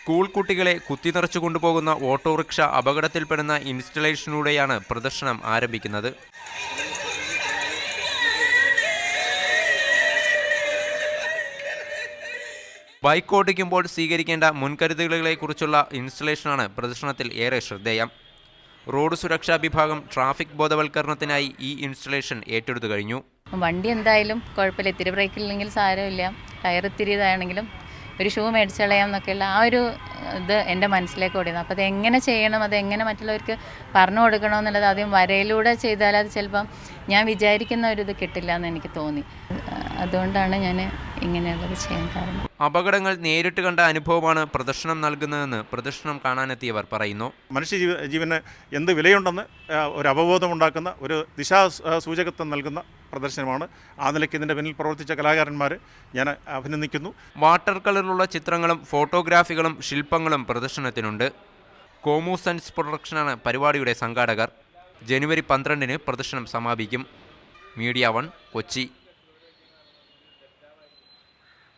School കുട്ടികളെ കുത്തിനിറച്ചു കൊണ്ടുപോകുന്ന autorickshaw അപകടത്തിൽപ്പെടുന്ന ഇൻസ്റ്റലേഷനിലൂടെയാണ് പ്രദർശനം ആരംഭിക്കുന്നത്. ബൈക്ക് ഓടിക്കുമ്പോൾ സ്വീകരിക്കേണ്ട മുൻകരുതലുകളെക്കുറിച്ചുള്ള ഇൻസ്റ്റലേഷനാണ് പ്രദർശനത്തിൽ ഏറെ ശ്രദ്ധേയം. റോഡ് സുരക്ഷാ വിഭാഗം ട്രാഫിക് ബോധവൽക്കരണത്തിനായി ഈ ഇൻസ്റ്റലേഷൻ ഏറ്റെടുത്തു കഴിഞ്ഞു. വണ്ടി എന്തായാലും കുഴപ്പമില്ല, ഇത്തിരി ബ്രേക്കില്ലെങ്കിൽ സാരമില്ല, ടയർ ഇത്തിരി ഇതാണെങ്കിലും ഒരു ഷൂ മേടിച്ച് കളയാം എന്നൊക്കെയുള്ള ആ ഒരു ഇത് എൻ്റെ മനസ്സിലേക്ക് ഓടിയിരുന്നു. അപ്പോൾ അതെങ്ങനെ ചെയ്യണം, അതെങ്ങനെ മറ്റുള്ളവർക്ക് പറഞ്ഞു കൊടുക്കണമെന്നുള്ളത് ആദ്യം വരയിലൂടെ ചെയ്താൽ അത് ചിലപ്പം ഞാൻ വിചാരിക്കുന്ന ഒരു ഇത് കിട്ടില്ല എന്ന് എനിക്ക് തോന്നി. അതുകൊണ്ടാണ് ഞാൻ ഇങ്ങനെയുള്ളത് ചെയ്യാൻ കാരണം. അപകടങ്ങൾ നേരിട്ട് കണ്ട അനുഭവമാണ് പ്രദർശനം നൽകുന്നതെന്ന് പ്രദർശനം കാണാനെത്തിയവർ പറയുന്നു. മനുഷ്യ ജീവന് എന്ത് വിലയുണ്ടെന്ന് ഒരു അവബോധമുണ്ടാക്കുന്ന ഒരു ദിശാസൂചകത്വം നൽകുന്ന പ്രദർശനമാണ്. ആ നിലയ്ക്ക് ഇതിൻ്റെ പിന്നിൽ പ്രവർത്തിച്ച കലാകാരന്മാർ ഞാൻ അഭിനന്ദിക്കുന്നു. വാട്ടർ കളറിലുള്ള ചിത്രങ്ങളും ഫോട്ടോഗ്രാഫികളും ശില്പങ്ങളും പ്രദർശനത്തിനുണ്ട്. കോമു സൺസ് പ്രൊഡക്ഷനാണ് പരിപാടിയുടെ സംഘാടകർ. ജനുവരി 12-ന് പ്രദർശനം സമാപിക്കും. മീഡിയ 1 കൊച്ചി.